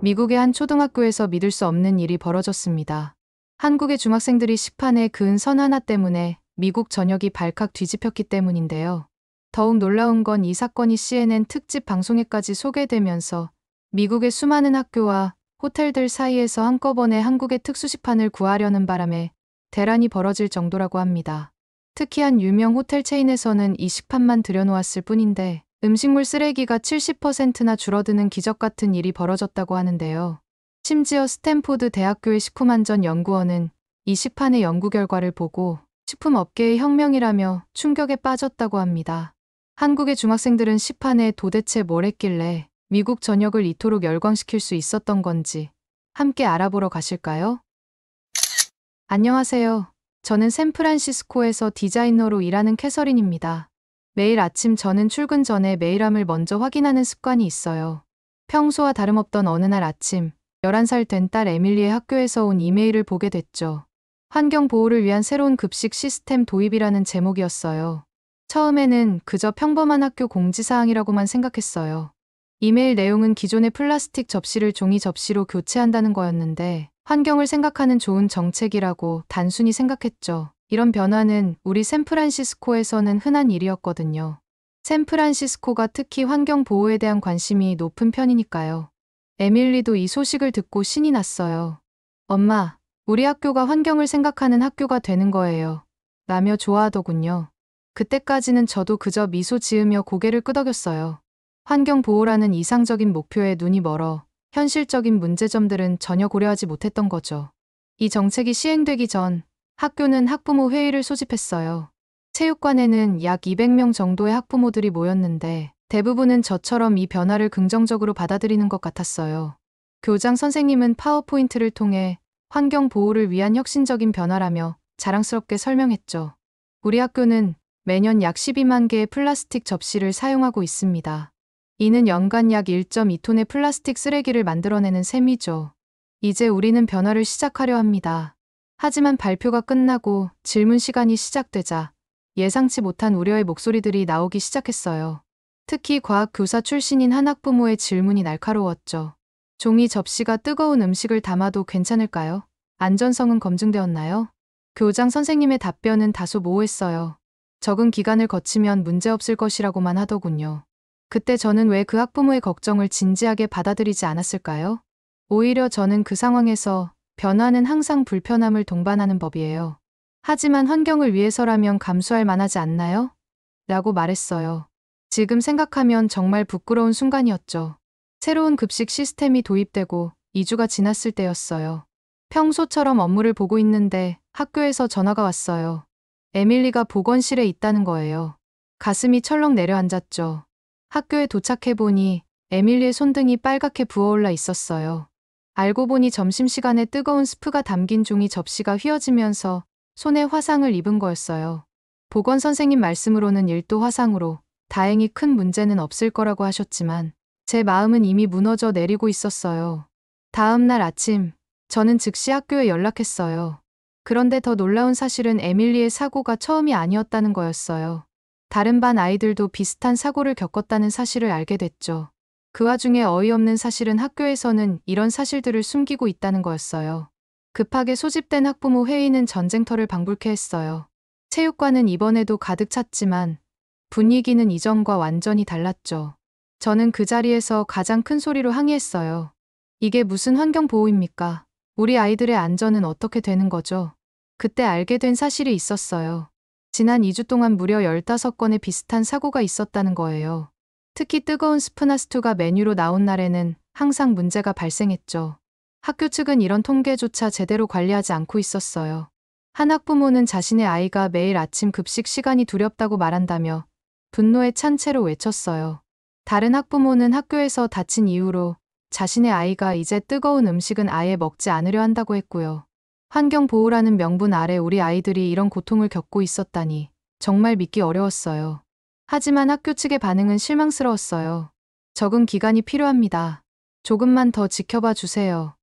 미국의 한 초등학교에서 믿을 수 없는 일이 벌어졌습니다. 한국의 중학생들이 식판에 그은 선 하나 때문에 미국 전역이 발칵 뒤집혔기 때문인데요. 더욱 놀라운 건 이 사건이 CNN 특집 방송에까지 소개되면서 미국의 수많은 학교와 호텔들 사이에서 한꺼번에 한국의 특수식판을 구하려는 바람에 대란이 벌어질 정도라고 합니다. 특히 한 유명 호텔 체인에서는 이 식판만 들여놓았을 뿐인데 음식물 쓰레기가 70%나 줄어드는 기적 같은 일이 벌어졌다고 하는데요. 심지어 스탠포드 대학교의 식품안전연구원은 이 식판의 연구 결과를 보고 식품업계의 혁명이라며 충격에 빠졌다고 합니다. 한국의 중학생들은 식판에 도대체 뭘 했길래 미국 전역을 이토록 열광시킬 수 있었던 건지 함께 알아보러 가실까요? 안녕하세요. 저는 샌프란시스코에서 디자이너로 일하는 캐서린입니다. 매일 아침 저는 출근 전에 메일함을 먼저 확인하는 습관이 있어요. 평소와 다름없던 어느 날 아침, 11살 된 딸 에밀리의 학교에서 온 이메일을 보게 됐죠. 환경 보호를 위한 새로운 급식 시스템 도입이라는 제목이었어요. 처음에는 그저 평범한 학교 공지사항이라고만 생각했어요. 이메일 내용은 기존의 플라스틱 접시를 종이 접시로 교체한다는 거였는데 환경을 생각하는 좋은 정책이라고 단순히 생각했죠. 이런 변화는 우리 샌프란시스코에서는 흔한 일이었거든요. 샌프란시스코가 특히 환경 보호에 대한 관심이 높은 편이니까요. 에밀리도 이 소식을 듣고 신이 났어요. 엄마, 우리 학교가 환경을 생각하는 학교가 되는 거예요. 라며 좋아하더군요. 그때까지는 저도 그저 미소 지으며 고개를 끄덕였어요. 환경 보호라는 이상적인 목표에 눈이 멀어 현실적인 문제점들은 전혀 고려하지 못했던 거죠. 이 정책이 시행되기 전 학교는 학부모 회의를 소집했어요. 체육관에는 약 200명 정도의 학부모들이 모였는데 대부분은 저처럼 이 변화를 긍정적으로 받아들이는 것 같았어요. 교장 선생님은 파워포인트를 통해 환경 보호를 위한 혁신적인 변화라며 자랑스럽게 설명했죠. 우리 학교는 매년 약 12만 개의 플라스틱 접시를 사용하고 있습니다. 이는 연간 약 1.2톤의 플라스틱 쓰레기를 만들어내는 셈이죠. 이제 우리는 변화를 시작하려 합니다. 하지만 발표가 끝나고 질문 시간이 시작되자 예상치 못한 우려의 목소리들이 나오기 시작했어요. 특히 과학 교사 출신인 한 학부모의 질문이 날카로웠죠. 종이 접시가 뜨거운 음식을 담아도 괜찮을까요? 안전성은 검증되었나요? 교장 선생님의 답변은 다소 모호했어요. 적응 기간을 거치면 문제없을 것이라고만 하더군요. 그때 저는 왜 그 학부모의 걱정을 진지하게 받아들이지 않았을까요? 오히려 저는 그 상황에서 변화는 항상 불편함을 동반하는 법이에요. 하지만 환경을 위해서라면 감수할 만하지 않나요? 라고 말했어요. 지금 생각하면 정말 부끄러운 순간이었죠. 새로운 급식 시스템이 도입되고 2주가 지났을 때였어요. 평소처럼 업무를 보고 있는데 학교에서 전화가 왔어요. 에밀리가 보건실에 있다는 거예요. 가슴이 철렁 내려앉았죠. 학교에 도착해보니 에밀리의 손등이 빨갛게 부어올라 있었어요. 알고 보니 점심시간에 뜨거운 스프가 담긴 종이 접시가 휘어지면서 손에 화상을 입은 거였어요. 보건 선생님 말씀으로는 1도 화상으로 다행히 큰 문제는 없을 거라고 하셨지만 제 마음은 이미 무너져 내리고 있었어요. 다음 날 아침, 저는 즉시 학교에 연락했어요. 그런데 더 놀라운 사실은 에밀리의 사고가 처음이 아니었다는 거였어요. 다른 반 아이들도 비슷한 사고를 겪었다는 사실을 알게 됐죠. 그 와중에 어이없는 사실은 학교에서는 이런 사실들을 숨기고 있다는 거였어요. 급하게 소집된 학부모 회의는 전쟁터를 방불케 했어요. 체육관은 이번에도 가득 찼지만 분위기는 이전과 완전히 달랐죠. 저는 그 자리에서 가장 큰 소리로 항의했어요. 이게 무슨 환경보호입니까? 우리 아이들의 안전은 어떻게 되는 거죠? 그때 알게 된 사실이 있었어요. 지난 2주 동안 무려 15건의 비슷한 사고가 있었다는 거예요. 특히 뜨거운 스프나 스투가 메뉴로 나온 날에는 항상 문제가 발생했죠. 학교 측은 이런 통계조차 제대로 관리하지 않고 있었어요. 한 학부모는 자신의 아이가 매일 아침 급식 시간이 두렵다고 말한다며 분노에 찬 채로 외쳤어요. 다른 학부모는 학교에서 다친 이유로 자신의 아이가 이제 뜨거운 음식은 아예 먹지 않으려 한다고 했고요. 환경보호라는 명분 아래 우리 아이들이 이런 고통을 겪고 있었다니 정말 믿기 어려웠어요. 하지만 학교 측의 반응은 실망스러웠어요. 적응 기간이 필요합니다. 조금만 더 지켜봐 주세요.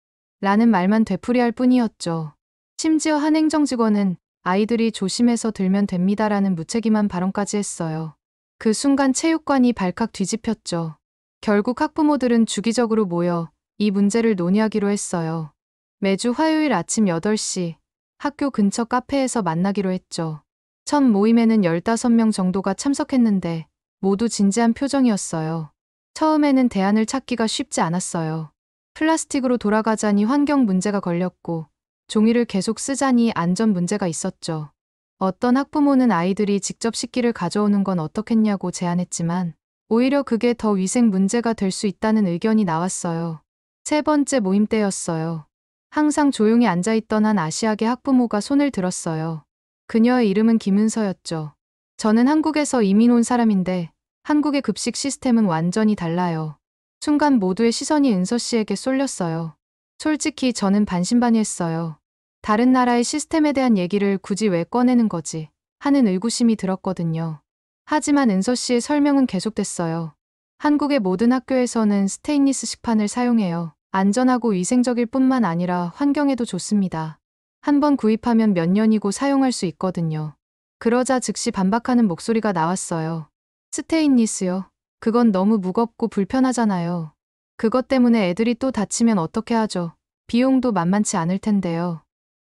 라는 말만 되풀이할 뿐이었죠. 심지어 한 행정직원은 아이들이 조심해서 들면 됩니다라는 무책임한 발언까지 했어요. 그 순간 체육관이 발칵 뒤집혔죠. 결국 학부모들은 주기적으로 모여 이 문제를 논의하기로 했어요. 매주 화요일 아침 8시 학교 근처 카페에서 만나기로 했죠. 첫 모임에는 15명 정도가 참석했는데 모두 진지한 표정이었어요. 처음에는 대안을 찾기가 쉽지 않았어요. 플라스틱으로 돌아가자니 환경 문제가 걸렸고 종이를 계속 쓰자니 안전 문제가 있었죠. 어떤 학부모는 아이들이 직접 식기를 가져오는 건 어떻겠냐고 제안했지만 오히려 그게 더 위생 문제가 될 수 있다는 의견이 나왔어요. 세 번째 모임 때였어요. 항상 조용히 앉아있던 한 아시아계 학부모가 손을 들었어요. 그녀의 이름은 김은서였죠. 저는 한국에서 이민 온 사람인데 한국의 급식 시스템은 완전히 달라요. 순간 모두의 시선이 은서 씨에게 쏠렸어요. 솔직히 저는 반신반의했어요. 다른 나라의 시스템에 대한 얘기를 굳이 왜 꺼내는 거지 하는 의구심이 들었거든요. 하지만 은서 씨의 설명은 계속됐어요. 한국의 모든 학교에서는 스테인리스 식판을 사용해요. 안전하고 위생적일 뿐만 아니라 환경에도 좋습니다. 한번 구입하면 몇 년이고 사용할 수 있거든요. 그러자 즉시 반박하는 목소리가 나왔어요. 스테인리스요? 그건 너무 무겁고 불편하잖아요. 그것 때문에 애들이 또 다치면 어떻게 하죠? 비용도 만만치 않을 텐데요.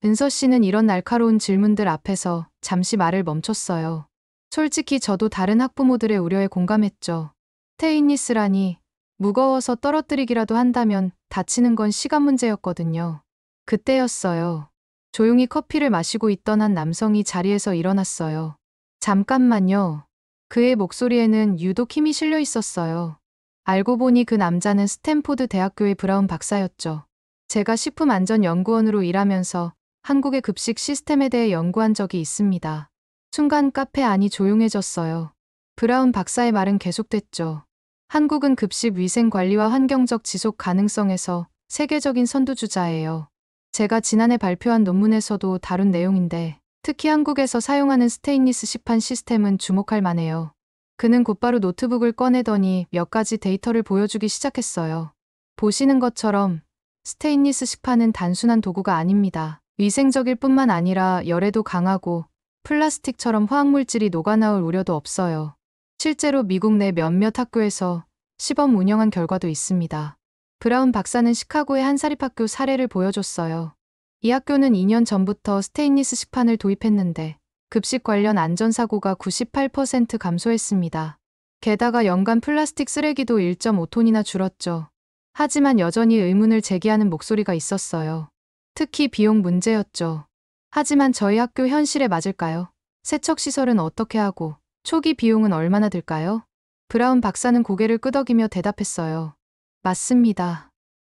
은서 씨는 이런 날카로운 질문들 앞에서 잠시 말을 멈췄어요. 솔직히 저도 다른 학부모들의 우려에 공감했죠. 스테인리스라니 무거워서 떨어뜨리기라도 한다면 다치는 건 시간 문제였거든요. 그때였어요. 조용히 커피를 마시고 있던 한 남성이 자리에서 일어났어요. 잠깐만요. 그의 목소리에는 유독 힘이 실려 있었어요. 알고 보니 그 남자는 스탠포드 대학교의 브라운 박사였죠. 제가 식품안전연구원으로 일하면서 한국의 급식 시스템에 대해 연구한 적이 있습니다. 순간 카페 안이 조용해졌어요. 브라운 박사의 말은 계속됐죠. 한국은 급식 위생 관리와 환경적 지속 가능성에서 세계적인 선두주자예요. 제가 지난해 발표한 논문에서도 다룬 내용인데 특히 한국에서 사용하는 스테인리스 식판 시스템은 주목할 만해요. 그는 곧바로 노트북을 꺼내더니 몇 가지 데이터를 보여주기 시작했어요. 보시는 것처럼 스테인리스 식판은 단순한 도구가 아닙니다. 위생적일 뿐만 아니라 열에도 강하고 플라스틱처럼 화학물질이 녹아나올 우려도 없어요. 실제로 미국 내 몇몇 학교에서 시범 운영한 결과도 있습니다. 브라운 박사는 시카고의 한 사립학교 사례를 보여줬어요. 이 학교는 2년 전부터 스테인리스 식판을 도입했는데 급식 관련 안전사고가 98% 감소했습니다. 게다가 연간 플라스틱 쓰레기도 1.5톤이나 줄었죠. 하지만 여전히 의문을 제기하는 목소리가 있었어요. 특히 비용 문제였죠. 하지만 저희 학교 현실에 맞을까요? 세척시설은 어떻게 하고 초기 비용은 얼마나 들까요? 브라운 박사는 고개를 끄덕이며 대답했어요. 맞습니다.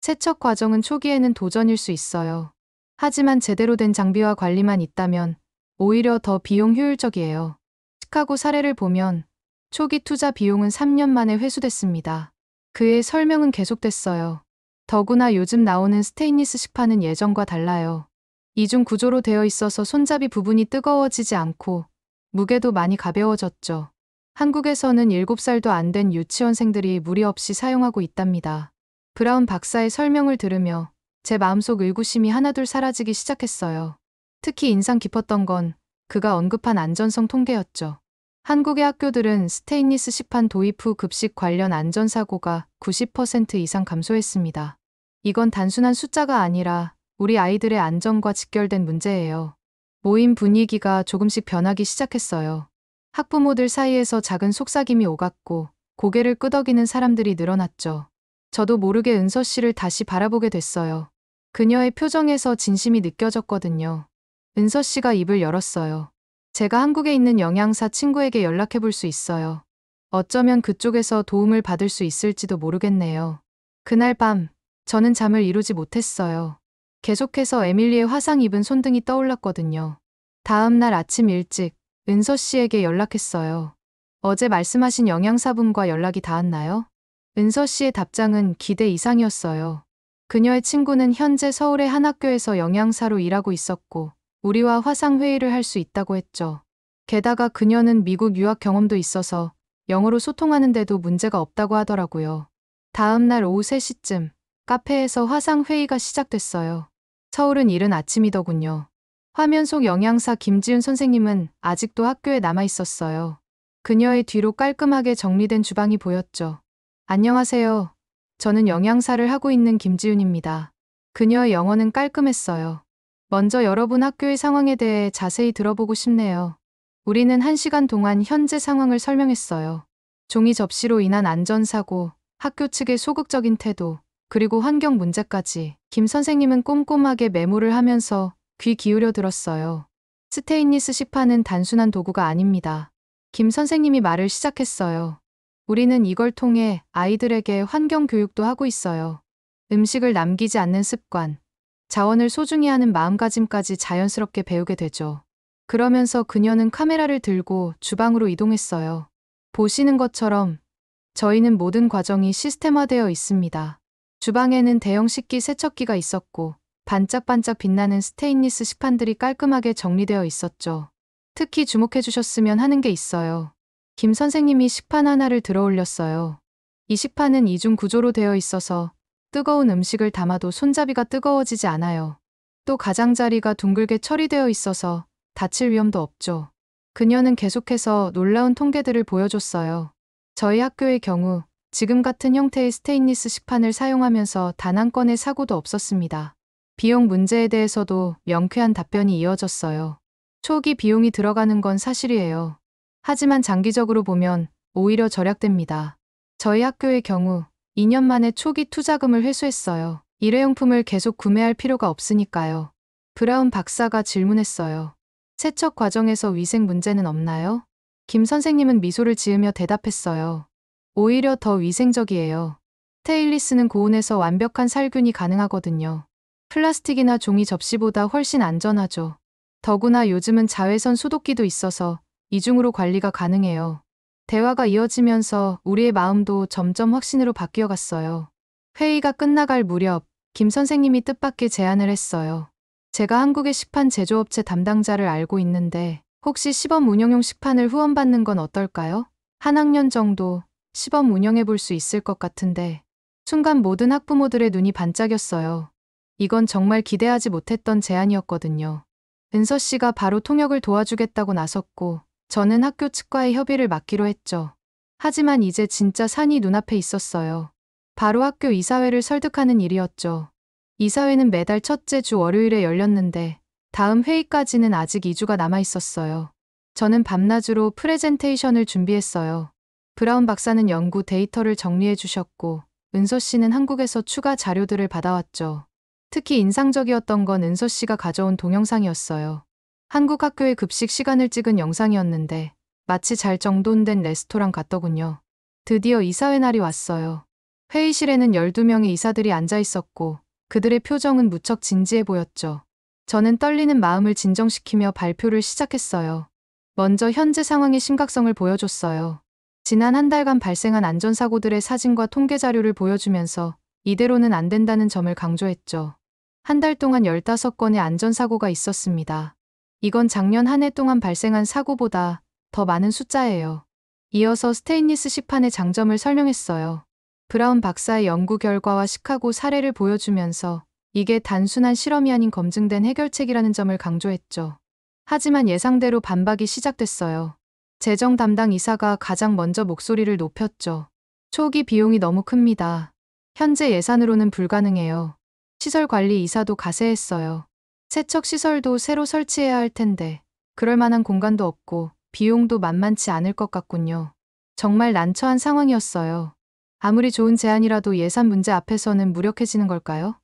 세척 과정은 초기에는 도전일 수 있어요. 하지만 제대로 된 장비와 관리만 있다면 오히려 더 비용 효율적이에요. 시카고 사례를 보면 초기 투자 비용은 3년 만에 회수됐습니다. 그의 설명은 계속됐어요. 더구나 요즘 나오는 스테인리스 식판은 예전과 달라요. 이중 구조로 되어 있어서 손잡이 부분이 뜨거워지지 않고 무게도 많이 가벼워졌죠. 한국에서는 7살도 안 된 유치원생들이 무리 없이 사용하고 있답니다. 브라운 박사의 설명을 들으며 제 마음속 의구심이 하나둘 사라지기 시작했어요. 특히 인상 깊었던 건 그가 언급한 안전성 통계였죠. 한국의 학교들은 스테인리스 식판 도입 후 급식 관련 안전사고가 90% 이상 감소했습니다. 이건 단순한 숫자가 아니라 우리 아이들의 안전과 직결된 문제예요. 모임 분위기가 조금씩 변하기 시작했어요. 학부모들 사이에서 작은 속삭임이 오갔고 고개를 끄덕이는 사람들이 늘어났죠. 저도 모르게 은서 씨를 다시 바라보게 됐어요. 그녀의 표정에서 진심이 느껴졌거든요. 은서 씨가 입을 열었어요. 제가 한국에 있는 영양사 친구에게 연락해 볼 수 있어요. 어쩌면 그쪽에서 도움을 받을 수 있을지도 모르겠네요. 그날 밤, 저는 잠을 이루지 못했어요. 계속해서 에밀리의 화상 입은 손등이 떠올랐거든요. 다음 날 아침 일찍 은서 씨에게 연락했어요. 어제 말씀하신 영양사분과 연락이 닿았나요? 은서 씨의 답장은 기대 이상이었어요. 그녀의 친구는 현재 서울의 한 학교에서 영양사로 일하고 있었고 우리와 화상회의를 할 수 있다고 했죠. 게다가 그녀는 미국 유학 경험도 있어서 영어로 소통하는데도 문제가 없다고 하더라고요. 다음 날 오후 3시쯤 카페에서 화상회의가 시작됐어요. 서울은 이른 아침이더군요. 화면 속 영양사 김지은 선생님은 아직도 학교에 남아 있었어요. 그녀의 뒤로 깔끔하게 정리된 주방이 보였죠. 안녕하세요. 저는 영양사를 하고 있는 김지윤입니다. 그녀의 영어는 깔끔했어요. 먼저 여러분 학교의 상황에 대해 자세히 들어보고 싶네요. 우리는 1시간 동안 현재 상황을 설명했어요. 종이 접시로 인한 안전사고, 학교 측의 소극적인 태도, 그리고 환경 문제까지 김 선생님은 꼼꼼하게 메모를 하면서 귀 기울여 들었어요. 스테인리스 식판은 단순한 도구가 아닙니다. 김 선생님이 말을 시작했어요. 우리는 이걸 통해 아이들에게 환경 교육도 하고 있어요. 음식을 남기지 않는 습관, 자원을 소중히 하는 마음가짐까지 자연스럽게 배우게 되죠. 그러면서 그녀는 카메라를 들고 주방으로 이동했어요. 보시는 것처럼 저희는 모든 과정이 시스템화되어 있습니다. 주방에는 대형 식기 세척기가 있었고 반짝반짝 빛나는 스테인리스 식판들이 깔끔하게 정리되어 있었죠. 특히 주목해 주셨으면 하는 게 있어요. 김 선생님이 식판 하나를 들어 올렸어요. 이 식판은 이중 구조로 되어 있어서 뜨거운 음식을 담아도 손잡이가 뜨거워지지 않아요. 또 가장자리가 둥글게 처리되어 있어서 다칠 위험도 없죠. 그녀는 계속해서 놀라운 통계들을 보여줬어요. 저희 학교의 경우 지금 같은 형태의 스테인리스 식판을 사용하면서 단 한 건의 사고도 없었습니다. 비용 문제에 대해서도 명쾌한 답변이 이어졌어요. 초기 비용이 들어가는 건 사실이에요. 하지만 장기적으로 보면 오히려 절약됩니다. 저희 학교의 경우 2년 만에 초기 투자금을 회수했어요. 일회용품을 계속 구매할 필요가 없으니까요. 브라운 박사가 질문했어요. 세척 과정에서 위생 문제는 없나요? 김 선생님은 미소를 지으며 대답했어요. 오히려 더 위생적이에요. 스테인리스는 고온에서 완벽한 살균이 가능하거든요. 플라스틱이나 종이 접시보다 훨씬 안전하죠. 더구나 요즘은 자외선 소독기도 있어서 이중으로 관리가 가능해요. 대화가 이어지면서 우리의 마음도 점점 확신으로 바뀌어 갔어요. 회의가 끝나갈 무렵 김 선생님이 뜻밖의 제안을 했어요. 제가 한국의 식판 제조업체 담당자를 알고 있는데 혹시 시범 운영용 식판을 후원받는 건 어떨까요? 한 학년 정도 시범 운영해 볼 수 있을 것 같은데. 순간 모든 학부모들의 눈이 반짝였어요. 이건 정말 기대하지 못했던 제안이었거든요. 은서 씨가 바로 통역을 도와주겠다고 나섰고 저는 학교 측과의 협의를 맡기로 했죠. 하지만 이제 진짜 산이 눈앞에 있었어요. 바로 학교 이사회를 설득하는 일이었죠. 이사회는 매달 첫째 주 월요일에 열렸는데 다음 회의까지는 아직 2주가 남아 있었어요. 저는 밤낮으로 프레젠테이션을 준비했어요. 브라운 박사는 연구 데이터를 정리해 주셨고 은서 씨는 한국에서 추가 자료들을 받아왔죠. 특히 인상적이었던 건 은서 씨가 가져온 동영상이었어요. 한국 학교의 급식 시간을 찍은 영상이었는데 마치 잘 정돈된 레스토랑 같더군요. 드디어 이사회 날이 왔어요. 회의실에는 12명의 이사들이 앉아 있었고 그들의 표정은 무척 진지해 보였죠. 저는 떨리는 마음을 진정시키며 발표를 시작했어요. 먼저 현재 상황의 심각성을 보여줬어요. 지난 한 달간 발생한 안전사고들의 사진과 통계 자료를 보여주면서 이대로는 안 된다는 점을 강조했죠. 한 달 동안 15건의 안전사고가 있었습니다. 이건 작년 한 해 동안 발생한 사고보다 더 많은 숫자예요. 이어서 스테인리스 식판의 장점을 설명했어요. 브라운 박사의 연구 결과와 시카고 사례를 보여주면서 이게 단순한 실험이 아닌 검증된 해결책이라는 점을 강조했죠. 하지만 예상대로 반박이 시작됐어요. 재정 담당 이사가 가장 먼저 목소리를 높였죠. 초기 비용이 너무 큽니다. 현재 예산으로는 불가능해요. 시설 관리 이사도 가세했어요. 세척 시설도 새로 설치해야 할 텐데 그럴 만한 공간도 없고 비용도 만만치 않을 것 같군요. 정말 난처한 상황이었어요. 아무리 좋은 제안이라도 예산 문제 앞에서는 무력해지는 걸까요?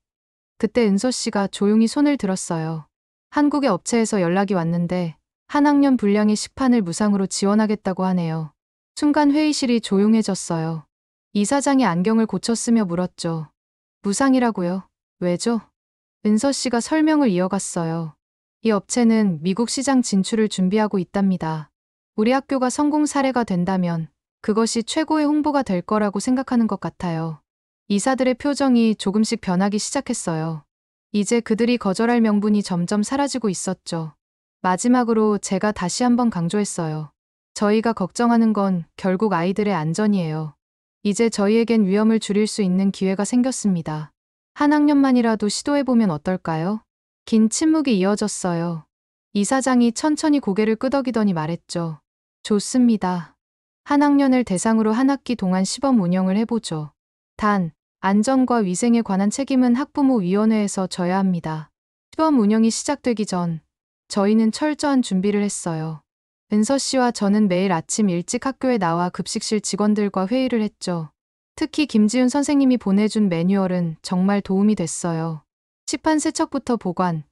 그때 은서 씨가 조용히 손을 들었어요. 한국의 업체에서 연락이 왔는데 한 학년 분량의 식판을 무상으로 지원하겠다고 하네요. 순간 회의실이 조용해졌어요. 이사장이 안경을 고쳤으며 물었죠. 무상이라고요? 왜죠? 은서 씨가 설명을 이어갔어요. 이 업체는 미국 시장 진출을 준비하고 있답니다. 우리 학교가 성공 사례가 된다면 그것이 최고의 홍보가 될 거라고 생각하는 것 같아요. 이사들의 표정이 조금씩 변하기 시작했어요. 이제 그들이 거절할 명분이 점점 사라지고 있었죠. 마지막으로 제가 다시 한번 강조했어요. 저희가 걱정하는 건 결국 아이들의 안전이에요. 이제 저희에겐 위험을 줄일 수 있는 기회가 생겼습니다. 한 학년만이라도 시도해보면 어떨까요? 긴 침묵이 이어졌어요. 이사장이 천천히 고개를 끄덕이더니 말했죠. 좋습니다. 한 학년을 대상으로 한 학기 동안 시범 운영을 해보죠. 단, 안전과 위생에 관한 책임은 학부모위원회에서 져야 합니다. 시범 운영이 시작되기 전 저희는 철저한 준비를 했어요. 은서 씨와 저는 매일 아침 일찍 학교에 나와 급식실 직원들과 회의를 했죠. 특히 김지훈 선생님이 보내준 매뉴얼은 정말 도움이 됐어요. 시판 세척부터 보관,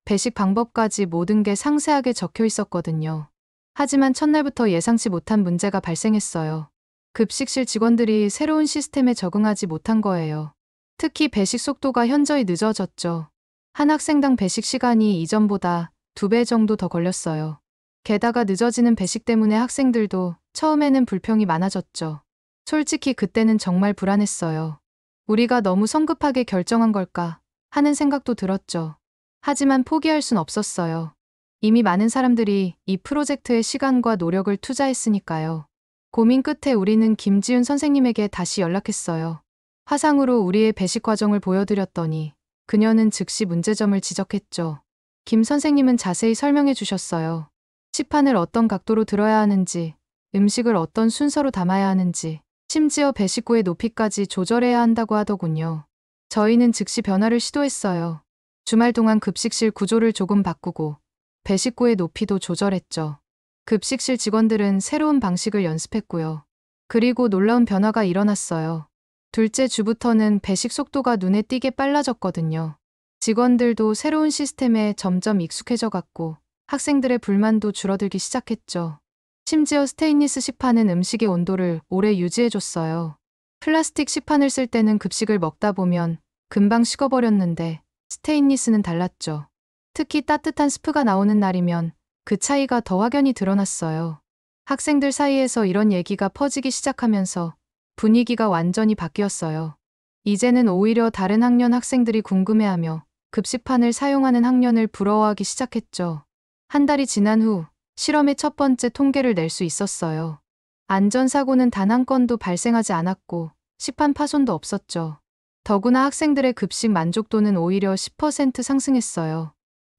배식 방법까지 모든 게 상세하게 적혀 있었거든요. 하지만 첫날부터 예상치 못한 문제가 발생했어요. 급식실 직원들이 새로운 시스템에 적응하지 못한 거예요. 특히 배식 속도가 현저히 늦어졌죠. 한 학생당 배식 시간이 이전보다 2배 정도 더 걸렸어요. 게다가 늦어지는 배식 때문에 학생들도 처음에는 불평이 많아졌죠. 솔직히 그때는 정말 불안했어요. 우리가 너무 성급하게 결정한 걸까 하는 생각도 들었죠. 하지만 포기할 순 없었어요. 이미 많은 사람들이 이 프로젝트에 시간과 노력을 투자했으니까요. 고민 끝에 우리는 김지훈 선생님에게 다시 연락했어요. 화상으로 우리의 배식 과정을 보여드렸더니 그녀는 즉시 문제점을 지적했죠. 김 선생님은 자세히 설명해 주셨어요. 시판을 어떤 각도로 들어야 하는지, 음식을 어떤 순서로 담아야 하는지, 심지어 배식구의 높이까지 조절해야 한다고 하더군요. 저희는 즉시 변화를 시도했어요. 주말 동안 급식실 구조를 조금 바꾸고 배식구의 높이도 조절했죠. 급식실 직원들은 새로운 방식을 연습했고요. 그리고 놀라운 변화가 일어났어요. 둘째 주부터는 배식 속도가 눈에 띄게 빨라졌거든요. 직원들도 새로운 시스템에 점점 익숙해져 갔고 학생들의 불만도 줄어들기 시작했죠. 심지어 스테인리스 식판은 음식의 온도를 오래 유지해줬어요. 플라스틱 식판을 쓸 때는 급식을 먹다 보면 금방 식어버렸는데 스테인리스는 달랐죠. 특히 따뜻한 스프가 나오는 날이면 그 차이가 더 확연히 드러났어요. 학생들 사이에서 이런 얘기가 퍼지기 시작하면서 분위기가 완전히 바뀌었어요. 이제는 오히려 다른 학년 학생들이 궁금해하며 급식판을 사용하는 학년을 부러워하기 시작했죠. 한 달이 지난 후 실험의 첫 번째 통계를 낼 수 있었어요. 안전사고는 단 한 건도 발생하지 않았고 식판 파손도 없었죠. 더구나 학생들의 급식 만족도는 오히려 10% 상승했어요.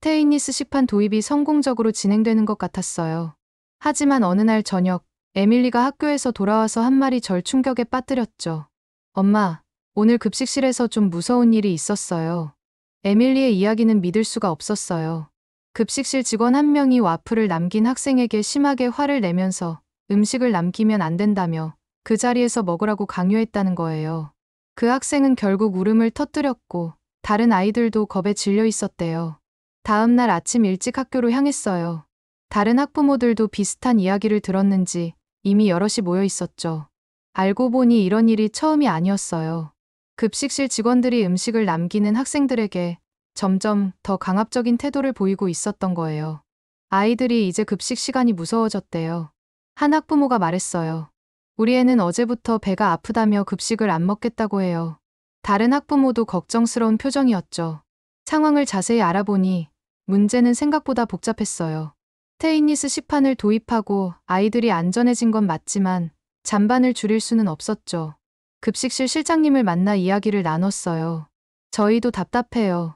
스테인리스 식판 도입이 성공적으로 진행되는 것 같았어요. 하지만 어느 날 저녁, 에밀리가 학교에서 돌아와서 한 말이 절 충격에 빠뜨렸죠. 엄마, 오늘 급식실에서 좀 무서운 일이 있었어요. 에밀리의 이야기는 믿을 수가 없었어요. 급식실 직원 한 명이 와플을 남긴 학생에게 심하게 화를 내면서 음식을 남기면 안 된다며 그 자리에서 먹으라고 강요했다는 거예요. 그 학생은 결국 울음을 터뜨렸고 다른 아이들도 겁에 질려 있었대요. 다음 날 아침 일찍 학교로 향했어요. 다른 학부모들도 비슷한 이야기를 들었는지 이미 여럿이 모여 있었죠. 알고 보니 이런 일이 처음이 아니었어요. 급식실 직원들이 음식을 남기는 학생들에게 점점 더 강압적인 태도를 보이고 있었던 거예요. 아이들이 이제 급식 시간이 무서워졌대요. 한 학부모가 말했어요. 우리 애는 어제부터 배가 아프다며 급식을 안 먹겠다고 해요. 다른 학부모도 걱정스러운 표정이었죠. 상황을 자세히 알아보니 문제는 생각보다 복잡했어요. 스테인리스 식판을 도입하고 아이들이 안전해진 건 맞지만 잔반을 줄일 수는 없었죠. 급식실 실장님을 만나 이야기를 나눴어요. 저희도 답답해요.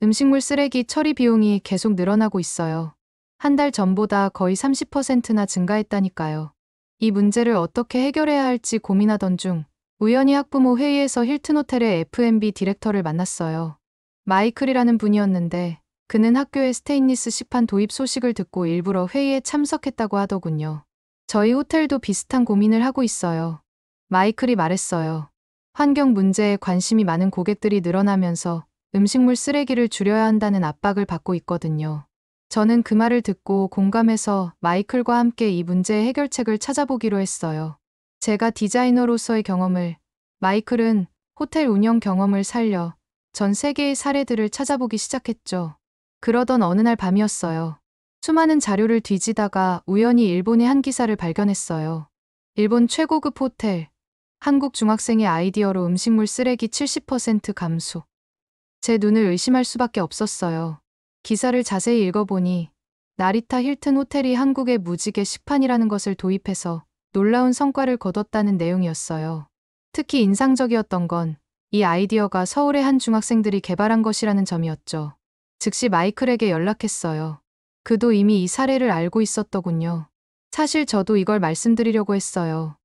음식물 쓰레기 처리 비용이 계속 늘어나고 있어요. 한 달 전보다 거의 30%나 증가했다니까요. 이 문제를 어떻게 해결해야 할지 고민하던 중 우연히 학부모 회의에서 힐튼 호텔의 F&B 디렉터를 만났어요. 마이클이라는 분이었는데 그는 학교에 스테인리스 식판 도입 소식을 듣고 일부러 회의에 참석했다고 하더군요. 저희 호텔도 비슷한 고민을 하고 있어요. 마이클이 말했어요. 환경 문제에 관심이 많은 고객들이 늘어나면서 음식물 쓰레기를 줄여야 한다는 압박을 받고 있거든요. 저는 그 말을 듣고 공감해서 마이클과 함께 이 문제의 해결책을 찾아보기로 했어요. 제가 디자이너로서의 경험을, 마이클은 호텔 운영 경험을 살려 전 세계의 사례들을 찾아보기 시작했죠. 그러던 어느 날 밤이었어요. 수많은 자료를 뒤지다가 우연히 일본의 한 기사를 발견했어요. 일본 최고급 호텔, 한국 중학생의 아이디어로 음식물 쓰레기 70% 감소. 제 눈을 의심할 수밖에 없었어요. 기사를 자세히 읽어보니 나리타 힐튼 호텔이 한국에 무지개 식판이라는 것을 도입해서 놀라운 성과를 거뒀다는 내용이었어요. 특히 인상적이었던 건 이 아이디어가 서울의 한 중학생들이 개발한 것이라는 점이었죠. 즉시 마이클에게 연락했어요. 그도 이미 이 사례를 알고 있었더군요. 사실 저도 이걸 말씀드리려고 했어요.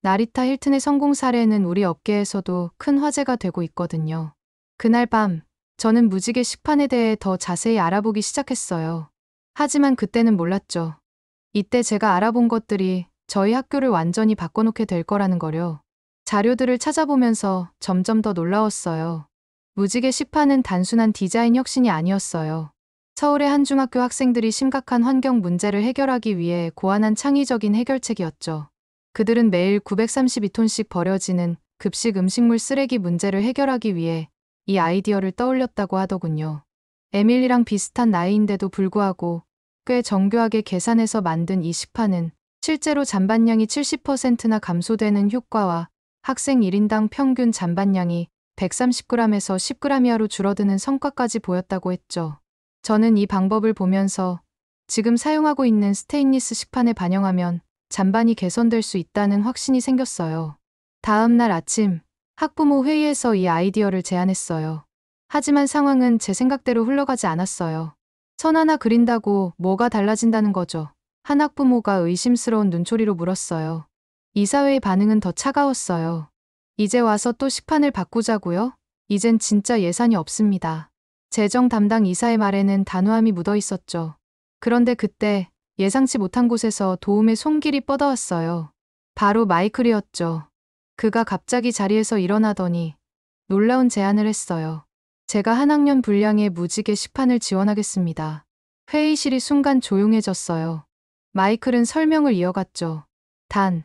나리타 힐튼의 성공 사례는 우리 업계에서도 큰 화제가 되고 있거든요. 그날 밤, 저는 무지개 식판에 대해 더 자세히 알아보기 시작했어요. 하지만 그때는 몰랐죠. 이때 제가 알아본 것들이 저희 학교를 완전히 바꿔놓게 될 거라는 거요. 자료들을 찾아보면서 점점 더 놀라웠어요. 무지개 식판은 단순한 디자인 혁신이 아니었어요. 서울의 한 중학교 학생들이 심각한 환경 문제를 해결하기 위해 고안한 창의적인 해결책이었죠. 그들은 매일 932톤씩 버려지는 급식 음식물 쓰레기 문제를 해결하기 위해 이 아이디어를 떠올렸다고 하더군요. 에밀리랑 비슷한 나이인데도 불구하고 꽤 정교하게 계산해서 만든 이 식판은 실제로 잔반량이 70%나 감소되는 효과와 학생 1인당 평균 잔반량이 130g에서 10g 이하로 줄어드는 성과까지 보였다고 했죠. 저는 이 방법을 보면서 지금 사용하고 있는 스테인리스 식판에 반영하면 잔반이 개선될 수 있다는 확신이 생겼어요. 다음 날 아침, 학부모 회의에서 이 아이디어를 제안했어요. 하지만 상황은 제 생각대로 흘러가지 않았어요. 선 하나 그린다고 뭐가 달라진다는 거죠? 한 학부모가 의심스러운 눈초리로 물었어요. 이사회의 반응은 더 차가웠어요. 이제 와서 또 식판을 바꾸자고요? 이젠 진짜 예산이 없습니다. 재정 담당 이사의 말에는 단호함이 묻어 있었죠. 그런데 그때 예상치 못한 곳에서 도움의 손길이 뻗어왔어요. 바로 마이클이었죠. 그가 갑자기 자리에서 일어나더니 놀라운 제안을 했어요. 제가 한 학년 분량의 무지개 식판을 지원하겠습니다. 회의실이 순간 조용해졌어요. 마이클은 설명을 이어갔죠. 단,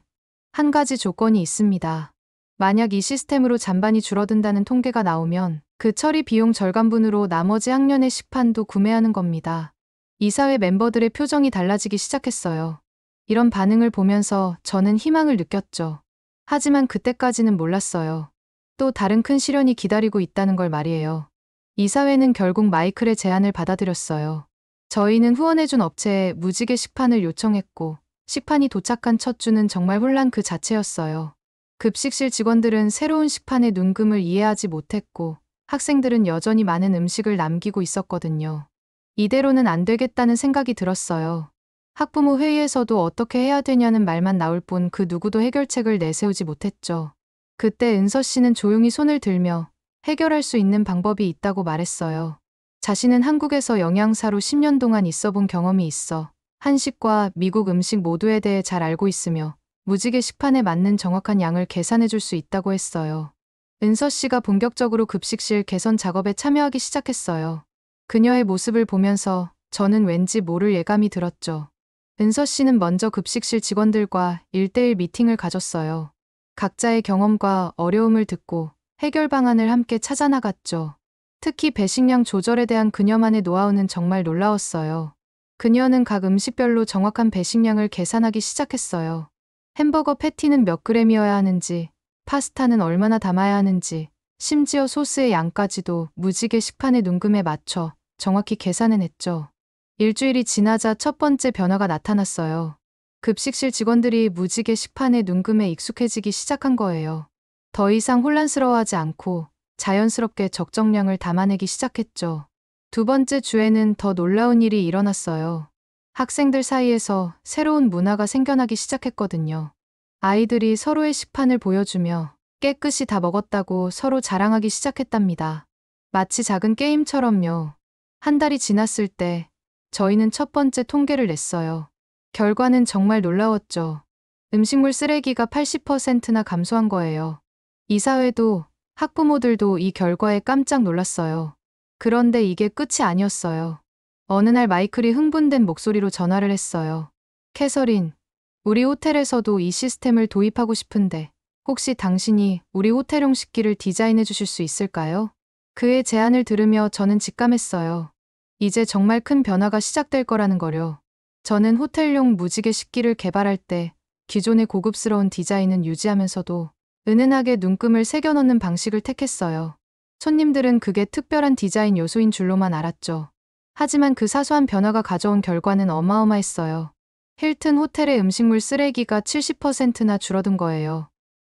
한 가지 조건이 있습니다. 만약 이 시스템으로 잔반이 줄어든다는 통계가 나오면 그 처리 비용 절감분으로 나머지 학년의 식판도 구매하는 겁니다. 이사회 멤버들의 표정이 달라지기 시작했어요. 이런 반응을 보면서 저는 희망을 느꼈죠. 하지만 그때까지는 몰랐어요. 또 다른 큰 시련이 기다리고 있다는 걸 말이에요. 이사회는 결국 마이클의 제안을 받아들였어요. 저희는 후원해준 업체에 무지개 식판을 요청했고 식판이 도착한 첫 주는 정말 혼란 그 자체였어요. 급식실 직원들은 새로운 식판의 눈금을 이해하지 못했고 학생들은 여전히 많은 음식을 남기고 있었거든요. 이대로는 안 되겠다는 생각이 들었어요. 학부모 회의에서도 어떻게 해야 되냐는 말만 나올 뿐 그 누구도 해결책을 내세우지 못했죠. 그때 은서 씨는 조용히 손을 들며 해결할 수 있는 방법이 있다고 말했어요. 자신은 한국에서 영양사로 10년 동안 있어본 경험이 있어 한식과 미국 음식 모두에 대해 잘 알고 있으며 무지개 식판에 맞는 정확한 양을 계산해 줄 수 있다고 했어요. 은서 씨가 본격적으로 급식실 개선 작업에 참여하기 시작했어요. 그녀의 모습을 보면서 저는 왠지 모를 예감이 들었죠. 은서 씨는 먼저 급식실 직원들과 1대1 미팅을 가졌어요. 각자의 경험과 어려움을 듣고 해결 방안을 함께 찾아나갔죠. 특히 배식량 조절에 대한 그녀만의 노하우는 정말 놀라웠어요. 그녀는 각 음식별로 정확한 배식량을 계산하기 시작했어요. 햄버거 패티는 몇 그램이어야 하는지, 파스타는 얼마나 담아야 하는지, 심지어 소스의 양까지도 무지개 식판의 눈금에 맞춰 정확히 계산은 했죠. 일주일이 지나자 첫 번째 변화가 나타났어요. 급식실 직원들이 무지개 식판의 눈금에 익숙해지기 시작한 거예요. 더 이상 혼란스러워하지 않고 자연스럽게 적정량을 담아내기 시작했죠. 두 번째 주에는 더 놀라운 일이 일어났어요. 학생들 사이에서 새로운 문화가 생겨나기 시작했거든요. 아이들이 서로의 식판을 보여주며 깨끗이 다 먹었다고 서로 자랑하기 시작했답니다. 마치 작은 게임처럼요. 한 달이 지났을 때 저희는 첫 번째 통계를 냈어요. 결과는 정말 놀라웠죠. 음식물 쓰레기가 80%나 감소한 거예요. 이사회도 학부모들도 이 결과에 깜짝 놀랐어요. 그런데 이게 끝이 아니었어요. 어느 날 마이클이 흥분된 목소리로 전화를 했어요. 캐서린, 우리 호텔에서도 이 시스템을 도입하고 싶은데 혹시 당신이 우리 호텔용 식기를 디자인해 주실 수 있을까요? 그의 제안을 들으며 저는 직감했어요. 이제 정말 큰 변화가 시작될 거라는 거요. 저는 호텔용 무지개 식기를 개발할 때 기존의 고급스러운 디자인은 유지하면서도 은은하게 눈금을 새겨넣는 방식을 택했어요. 손님들은 그게 특별한 디자인 요소인 줄로만 알았죠. 하지만 그 사소한 변화가 가져온 결과는 어마어마했어요. 힐튼 호텔의 음식물 쓰레기가 70%나 줄어든 거예요.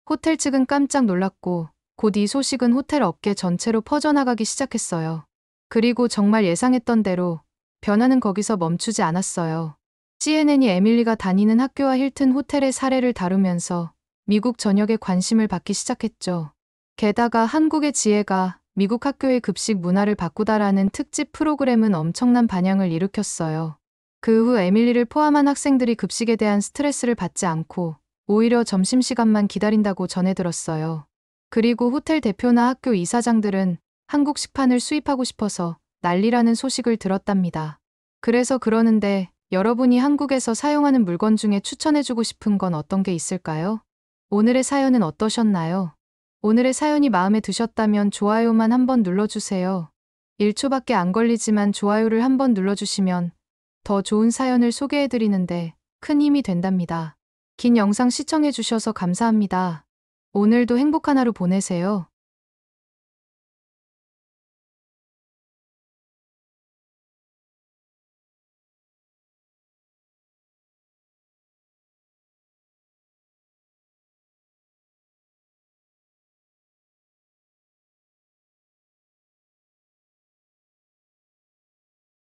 호텔 측은 깜짝 놀랐고 곧 이 소식은 호텔 업계 전체로 퍼져나가기 시작했어요. 그리고 정말 예상했던 대로 변화는 거기서 멈추지 않았어요. CNN이 에밀리가 다니는 학교와 힐튼 호텔의 사례를 다루면서 미국 전역에 관심을 받기 시작했죠. 게다가 한국의 지혜가 미국 학교의 급식 문화를 바꾸다라는 특집 프로그램은 엄청난 반향을 일으켰어요. 그 후 에밀리를 포함한 학생들이 급식에 대한 스트레스를 받지 않고 오히려 점심시간만 기다린다고 전해 들었어요. 그리고 호텔 대표나 학교 이사장들은 한국 식판을 수입하고 싶어서 난리라는 소식을 들었답니다. 그래서 그러는데 여러분이 한국에서 사용하는 물건 중에 추천해주고 싶은 건 어떤 게 있을까요? 오늘의 사연은 어떠셨나요? 오늘의 사연이 마음에 드셨다면 좋아요만 한번 눌러주세요. 1초밖에 안 걸리지만 좋아요를 한번 눌러주시면 더 좋은 사연을 소개해드리는데 큰 힘이 된답니다. 긴 영상 시청해주셔서 감사합니다. 오늘도 행복한 하루 보내세요.